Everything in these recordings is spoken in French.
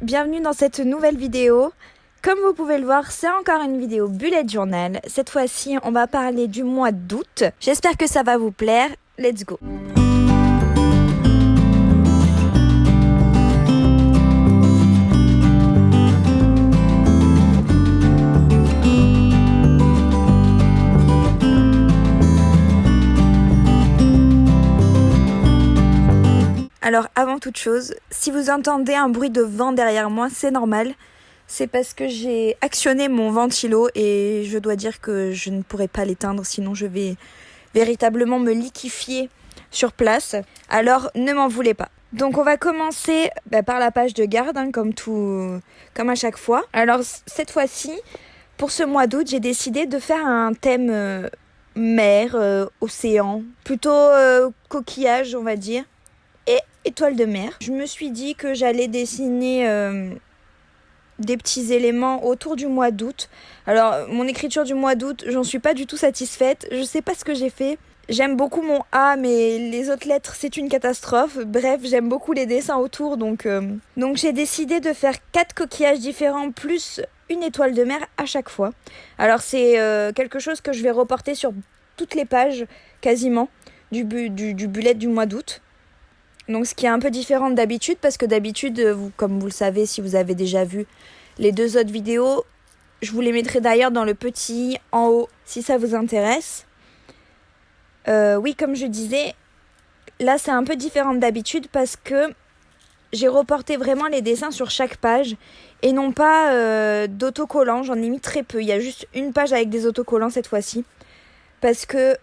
bienvenue dans cette nouvelle vidéo. Comme vous pouvez le voir, c'est encore une vidéo bullet journal. Cette fois-ci, on va parler du mois d'août. J'espère que ça va vous plaire. Let's go! Alors avant toute chose, si vous entendez un bruit de vent derrière moi, c'est normal. C'est parce que j'ai actionné mon ventilo et je dois dire que je ne pourrai pas l'éteindre, sinon je vais véritablement me liquéfier sur place. Alors ne m'en voulez pas. Donc on va commencer par la page de garde, comme à chaque fois. Alors cette fois-ci, pour ce mois d'août, j'ai décidé de faire un thème mer, océan, plutôt coquillage on va dire. Et étoile de mer. Je me suis dit que j'allais dessiner des petits éléments autour du mois d'août. Alors, mon écriture du mois d'août, j'en suis pas du tout satisfaite. Je sais pas ce que j'ai fait. J'aime beaucoup mon A, mais les autres lettres, c'est une catastrophe. Bref, j'aime beaucoup les dessins autour, donc j'ai décidé de faire 4 coquillages différents, plus une étoile de mer à chaque fois. Alors, c'est quelque chose que je vais reporter sur toutes les pages, quasiment, du bullet du mois d'août. Donc ce qui est un peu différent d'habitude, parce que d'habitude, comme vous le savez, si vous avez déjà vu les 2 autres vidéos, je vous les mettrai d'ailleurs dans le petit en haut, si ça vous intéresse. Oui, comme je disais, là c'est un peu différent d'habitude, parce que j'ai reporté vraiment les dessins sur chaque page, et non pas d'autocollants, j'en ai mis très peu. Il y a juste une page avec des autocollants cette fois-ci, parce que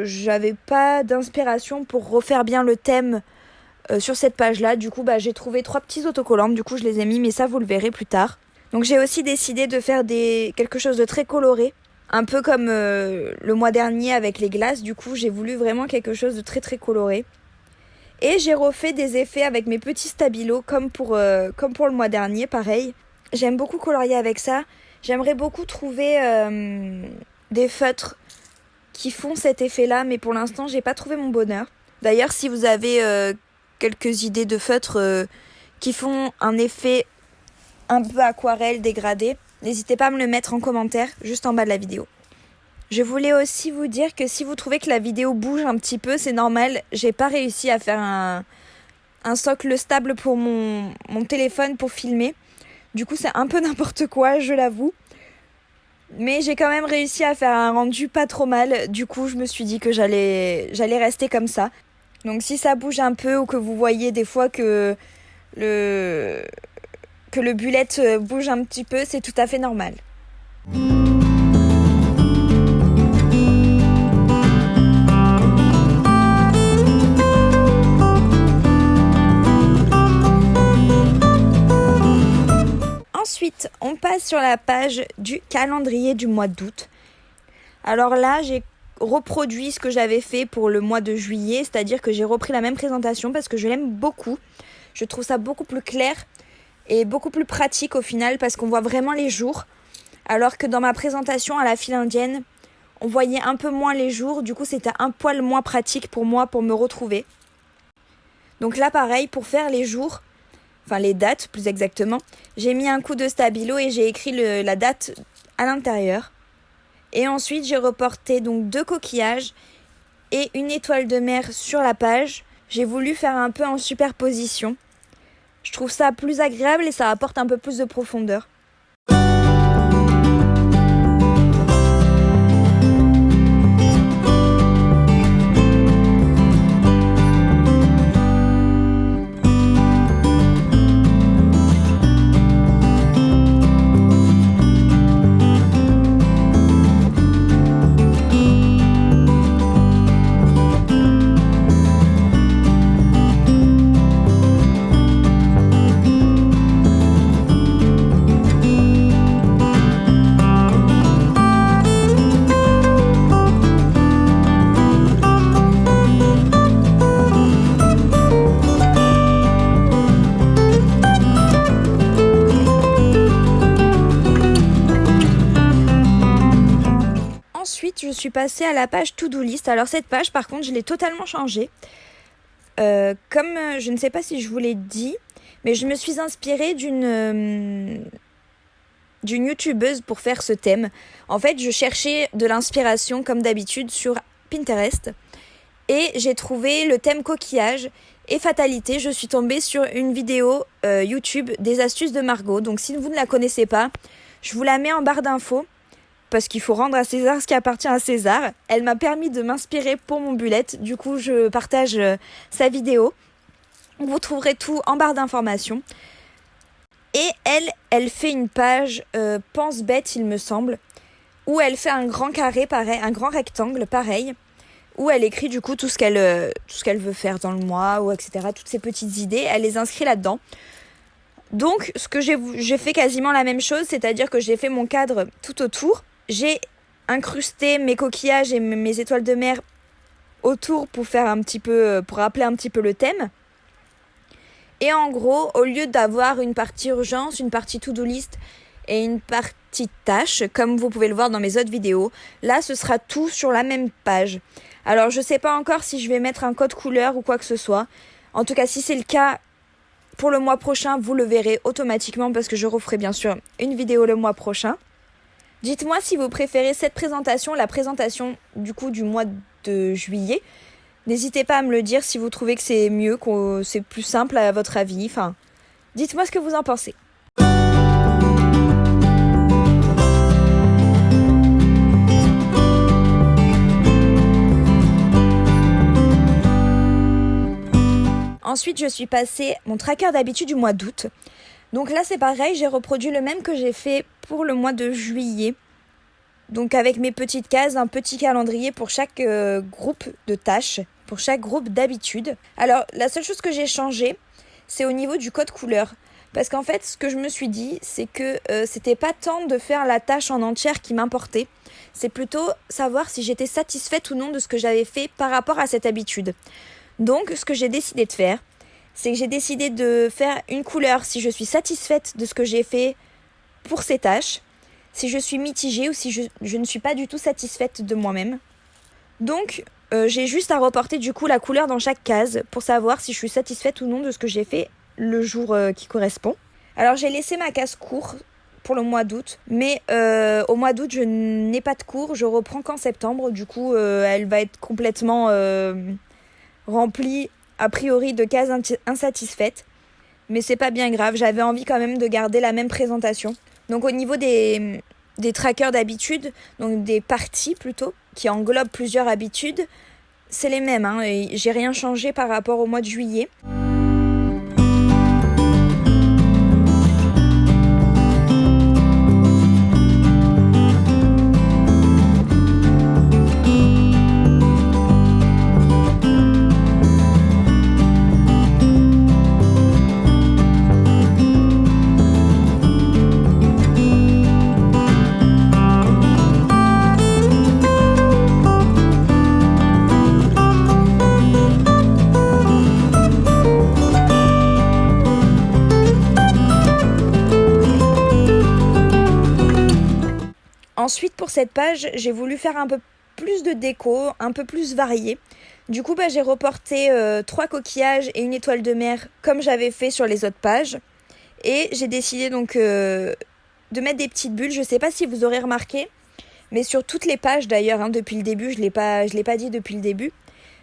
j'avais pas d'inspiration pour refaire bien le thème sur cette page-là. Du coup, j'ai trouvé 3 petits autocollants. Du coup, je les ai mis, mais ça, vous le verrez plus tard. Donc, j'ai aussi décidé de faire quelque chose de très coloré. Un peu comme le mois dernier avec les glaces. Du coup, j'ai voulu vraiment quelque chose de très, très coloré. Et j'ai refait des effets avec mes petits stabilos, comme pour le mois dernier, pareil. J'aime beaucoup colorier avec ça. J'aimerais beaucoup trouver des feutres qui font cet effet-là, mais pour l'instant, j'ai pas trouvé mon bonheur. D'ailleurs, si vous avez quelques idées de feutres qui font un effet un peu aquarelle dégradé, n'hésitez pas à me le mettre en commentaire juste en bas de la vidéo. Je voulais aussi vous dire que si vous trouvez que la vidéo bouge un petit peu, c'est normal. J'ai pas réussi à faire un socle stable pour mon téléphone pour filmer. Du coup, c'est un peu n'importe quoi, je l'avoue. Mais j'ai quand même réussi à faire un rendu pas trop mal. Du coup, je me suis dit que j'allais rester comme ça. Donc si ça bouge un peu ou que vous voyez des fois que le bullet bouge un petit peu, c'est tout à fait normal. Ensuite, on passe sur la page du calendrier du mois d'août. Alors là, j'ai reproduit ce que j'avais fait pour le mois de juillet, c'est-à-dire que j'ai repris la même présentation parce que je l'aime beaucoup. Je trouve ça beaucoup plus clair et beaucoup plus pratique au final, parce qu'on voit vraiment les jours, alors que dans ma présentation à la file indienne, on voyait un peu moins les jours. Du coup, c'était un poil moins pratique pour moi pour me retrouver. Donc là, pareil, pour faire les jours, enfin les dates plus exactement, j'ai mis un coup de stabilo et j'ai écrit la date à l'intérieur. Et ensuite, j'ai reporté donc 2 coquillages et une étoile de mer sur la page. J'ai voulu faire un peu en superposition. Je trouve ça plus agréable et ça apporte un peu plus de profondeur. Ensuite, je suis passée à la page to-do list. Alors cette page, par contre, je l'ai totalement changée. Comme je ne sais pas si je vous l'ai dit, Mais je me suis inspirée d'une youtubeuse pour faire ce thème. En fait, je cherchais de l'inspiration comme d'habitude sur Pinterest et j'ai trouvé le thème coquillage et fatalité. Je suis tombée sur une vidéo YouTube des astuces de Margot. Donc si vous ne la connaissez pas, je vous la mets en barre d'infos parce qu'il faut rendre à César ce qui appartient à César. Elle m'a permis de m'inspirer pour mon bullet. Du coup, je partage sa vidéo. Vous trouverez tout en barre d'informations. Et elle fait une page pense bête, il me semble, où elle fait un grand carré pareil, un grand rectangle pareil, où elle écrit du coup tout ce qu'elle veut faire dans le mois, ou etc. Toutes ces petites idées, elle les inscrit là-dedans. Donc, ce que j'ai fait quasiment la même chose, c'est-à-dire que j'ai fait mon cadre tout autour. J'ai incrusté mes coquillages et mes étoiles de mer autour pour faire pour rappeler un petit peu le thème. Et en gros, au lieu d'avoir une partie urgence, une partie to-do list et une partie tâche, comme vous pouvez le voir dans mes autres vidéos, là, ce sera tout sur la même page. Alors, je ne sais pas encore si je vais mettre un code couleur ou quoi que ce soit. En tout cas, si c'est le cas, pour le mois prochain, vous le verrez automatiquement parce que je referai bien sûr une vidéo le mois prochain. Dites-moi si vous préférez cette présentation, la présentation du coup du mois de juillet. N'hésitez pas à me le dire si vous trouvez que c'est mieux, que c'est plus simple à votre avis. Enfin, dites-moi ce que vous en pensez. Ensuite, je suis passée mon tracker d'habitude du mois d'août. Donc là, c'est pareil, j'ai reproduit le même que j'ai fait pour le mois de juillet. Donc avec mes petites cases, un petit calendrier pour chaque groupe de tâches, pour chaque groupe d'habitudes. Alors la seule chose que j'ai changé, c'est au niveau du code couleur. Parce qu'en fait, ce que je me suis dit, c'est que c'était pas tant de faire la tâche en entière qui m'importait. C'est plutôt savoir si j'étais satisfaite ou non de ce que j'avais fait par rapport à cette habitude. Donc ce que j'ai décidé de faire, c'est que j'ai décidé de faire une couleur si je suis satisfaite de ce que j'ai fait pour ces tâches, si je suis mitigée ou si je ne suis pas du tout satisfaite de moi-même. Donc, j'ai juste à reporter du coup la couleur dans chaque case pour savoir si je suis satisfaite ou non de ce que j'ai fait le jour qui correspond. Alors, j'ai laissé ma case court pour le mois d'août, mais au mois d'août, je n'ai pas de cours, je reprends qu'en septembre. Du coup, elle va être complètement remplie a priori de cases insatisfaites. Mais c'est pas bien grave, j'avais envie quand même de garder la même présentation. Donc au niveau des trackers d'habitude, donc des parties plutôt, qui englobent plusieurs habitudes, c'est les mêmes, hein, et j'ai rien changé par rapport au mois de juillet. Ensuite, pour cette page, j'ai voulu faire un peu plus de déco, un peu plus varié. Du coup, j'ai reporté 3 coquillages et une étoile de mer comme j'avais fait sur les autres pages. Et j'ai décidé donc de mettre des petites bulles. Je ne sais pas si vous aurez remarqué, mais sur toutes les pages d'ailleurs, hein, depuis le début, je l'ai pas dit depuis le début.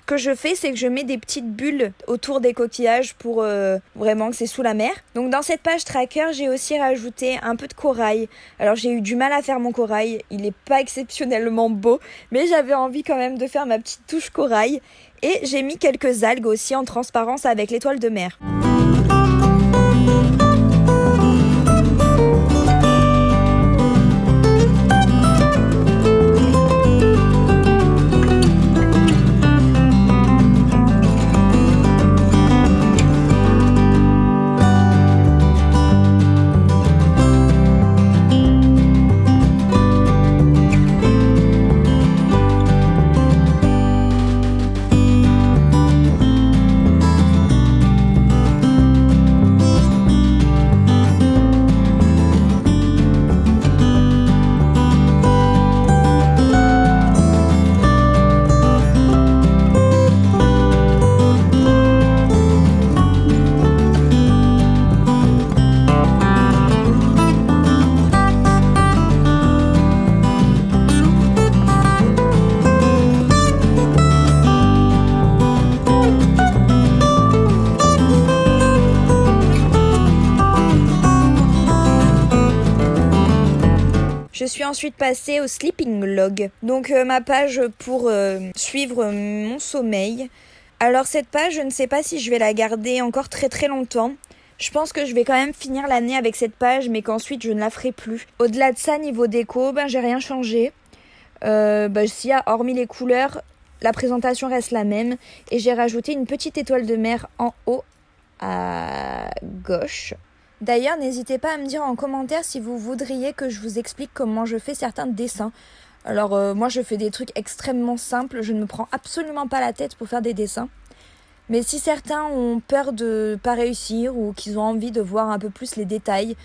Ce que je fais, c'est que je mets des petites bulles autour des coquillages pour vraiment que c'est sous la mer. Donc dans cette page tracker, j'ai aussi rajouté un peu de corail. Alors j'ai eu du mal à faire mon corail, il n'est pas exceptionnellement beau, mais j'avais envie quand même de faire ma petite touche corail. Et j'ai mis quelques algues aussi en transparence avec l'étoile de mer. ensuite passée au sleeping log, donc ma page pour suivre mon sommeil. Alors cette page, je ne sais pas si je vais la garder encore très très longtemps. Je pense que je vais quand même finir l'année avec cette page, mais qu'ensuite je ne la ferai plus. Au-delà de ça, niveau déco, j'ai rien changé. S'il y a, hormis les couleurs, la présentation reste la même. Et j'ai rajouté une petite étoile de mer en haut à gauche. D'ailleurs, n'hésitez pas à me dire en commentaire si vous voudriez que je vous explique comment je fais certains dessins. Alors moi je fais des trucs extrêmement simples, je ne me prends absolument pas la tête pour faire des dessins. Mais si certains ont peur de pas réussir ou qu'ils ont envie de voir un peu plus les détails,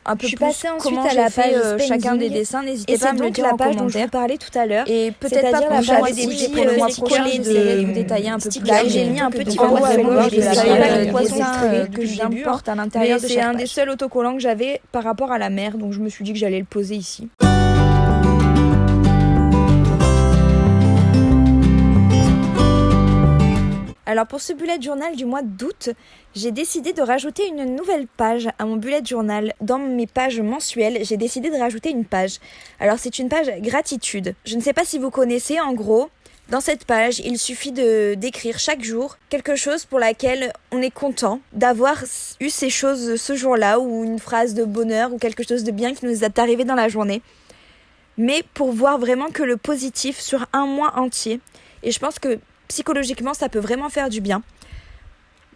un peu plus comment à la page chacun des dessins, n'hésitez pas à me le dire en commentaire. Dont je vous parlais tout à l'heure. Et peut-être pas pour chaque des petits pour le mois prochain, j'essaierai de vous détailler un peu plus. Là, j'ai mis un petit panneau à gauche de la poisson que j'importe à l'intérieur de chaque page. C'est un des seuls autocollants que j'avais par rapport à la mer, donc je me suis dit que j'allais le poser ici. Alors pour ce bullet journal du mois d'août, j'ai décidé de rajouter une nouvelle page à mon bullet journal. Dans mes pages mensuelles, j'ai décidé de rajouter une page. Alors c'est une page gratitude. Je ne sais pas si vous connaissez, en gros, dans cette page, il suffit d'écrire chaque jour quelque chose pour laquelle on est content d'avoir eu ces choses ce jour-là, ou une phrase de bonheur, ou quelque chose de bien qui nous est arrivé dans la journée. Mais pour voir vraiment que le positif sur un mois entier. Et je pense que psychologiquement, ça peut vraiment faire du bien.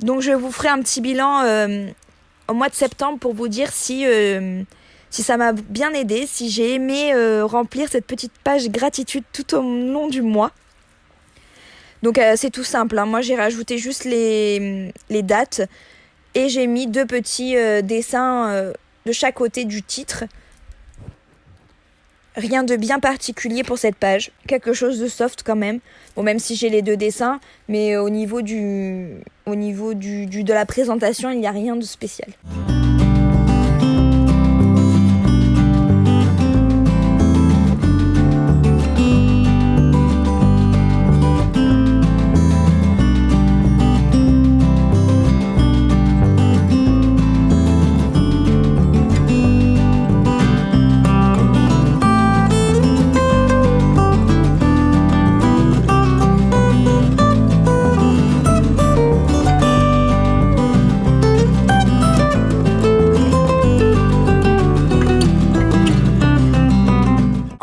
Donc, je vous ferai un petit bilan au mois de septembre pour vous dire si ça m'a bien aidé, si j'ai aimé remplir cette petite page gratitude tout au long du mois. Donc, c'est tout simple. Moi, j'ai rajouté juste les dates et j'ai mis 2 petits dessins de chaque côté du titre. Rien de bien particulier pour cette page, quelque chose de soft quand même. Bon, même si j'ai les 2 dessins, mais au niveau de la présentation, il n'y a rien de spécial.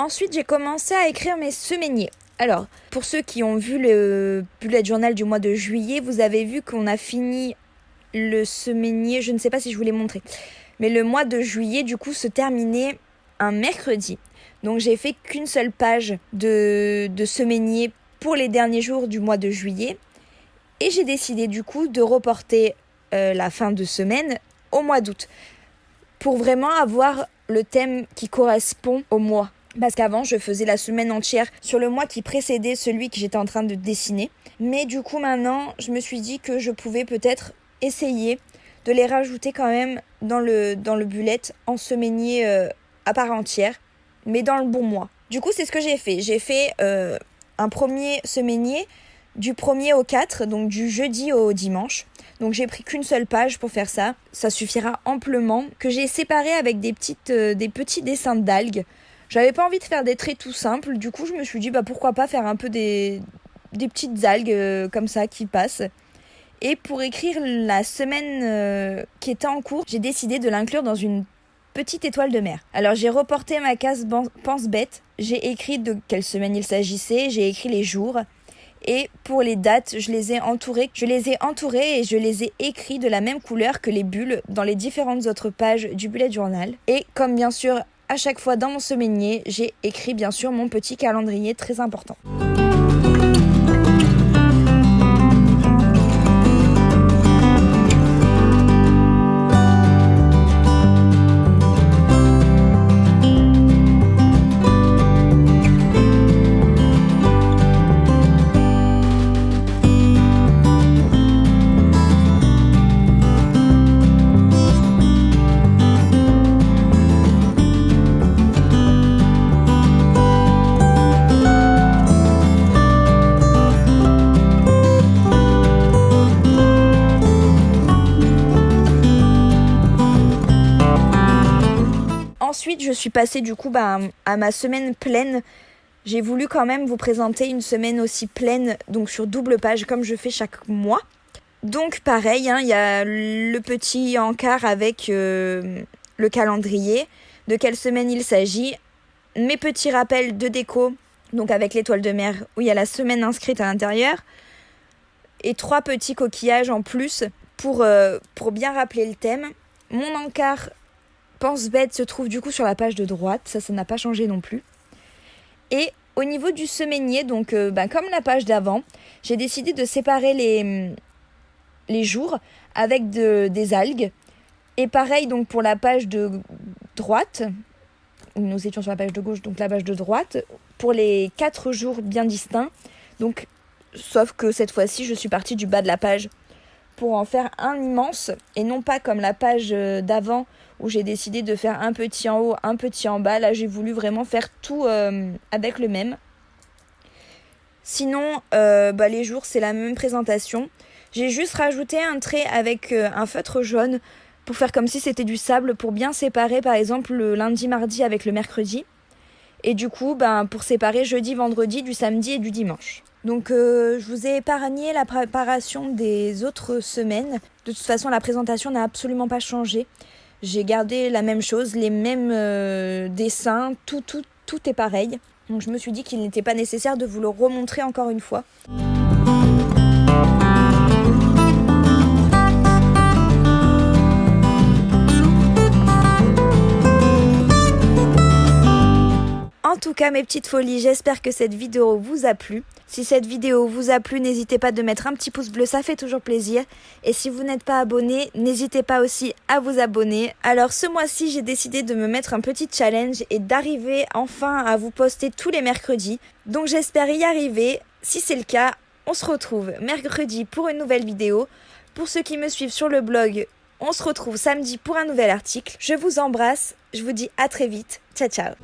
Ensuite, j'ai commencé à écrire mes semainiers. Alors, pour ceux qui ont vu le bullet journal du mois de juillet, vous avez vu qu'on a fini le semainier, je ne sais pas si je vous l'ai montré, mais le mois de juillet, du coup, se terminait un mercredi. Donc, j'ai fait qu'une seule page de semainier pour les derniers jours du mois de juillet. Et j'ai décidé, du coup, de reporter la fin de semaine au mois d'août pour vraiment avoir le thème qui correspond au mois. Parce qu'avant, je faisais la semaine entière sur le mois qui précédait celui que j'étais en train de dessiner. Mais du coup, maintenant, je me suis dit que je pouvais peut-être essayer de les rajouter quand même dans le bullet en semainier à part entière, mais dans le bon mois. Du coup, c'est ce que j'ai fait. J'ai fait un premier semainier du 1er au 4, donc du jeudi au dimanche. Donc j'ai pris qu'une seule page pour faire ça. Ça suffira amplement. Que j'ai séparé avec des petits dessins d'algues. J'avais pas envie de faire des traits tout simples, du coup je me suis dit pourquoi pas faire un peu des petites algues comme ça qui passent. Et pour écrire la semaine qui était en cours, j'ai décidé de l'inclure dans une petite étoile de mer. Alors j'ai reporté ma case pense bête, j'ai écrit de quelle semaine il s'agissait, j'ai écrit les jours. Et pour les dates, je les ai entourées et je les ai écrits de la même couleur que les bulles dans les différentes autres pages du bullet journal. Et comme bien sûr, à chaque fois dans mon semainier, j'ai écrit bien sûr mon petit calendrier très important. Ensuite, je suis passée du coup à ma semaine pleine. J'ai voulu quand même vous présenter une semaine aussi pleine, donc sur double page comme je fais chaque mois. Donc pareil, il y a le petit encart avec le calendrier, de quelle semaine il s'agit, mes petits rappels de déco, donc avec l'étoile de mer où il y a la semaine inscrite à l'intérieur, et 3 petits coquillages en plus pour bien rappeler le thème. Mon encart Pense bête se trouve du coup sur la page de droite, ça n'a pas changé non plus. Et au niveau du semainier, donc comme la page d'avant, j'ai décidé de séparer les jours avec des algues. Et pareil donc pour la page de droite, nous étions sur la page de gauche, donc la page de droite, pour les 4 jours bien distincts. Donc, sauf que cette fois-ci, je suis partie du bas de la page pour en faire un immense, et non pas comme la page d'avant où j'ai décidé de faire un petit en haut, un petit en bas. Là, j'ai voulu vraiment faire tout avec le même. Sinon, les jours, c'est la même présentation. J'ai juste rajouté un trait avec un feutre jaune pour faire comme si c'était du sable, pour bien séparer par exemple le lundi, mardi avec le mercredi. Et du coup, pour séparer jeudi, vendredi, du samedi et du dimanche. Donc je vous ai épargné la préparation des autres semaines. De toute façon, la présentation n'a absolument pas changé. J'ai gardé la même chose, les mêmes dessins, tout est pareil. Donc je me suis dit qu'il n'était pas nécessaire de vous le remontrer encore une fois. En tout cas, mes petites folies, j'espère que cette vidéo vous a plu. Si cette vidéo vous a plu, n'hésitez pas de mettre un petit pouce bleu, ça fait toujours plaisir. Et si vous n'êtes pas abonné, n'hésitez pas aussi à vous abonner. Alors ce mois-ci, j'ai décidé de me mettre un petit challenge et d'arriver enfin à vous poster tous les mercredis. Donc j'espère y arriver. Si c'est le cas, on se retrouve mercredi pour une nouvelle vidéo. Pour ceux qui me suivent sur le blog, on se retrouve samedi pour un nouvel article. Je vous embrasse, je vous dis à très vite. Ciao ciao.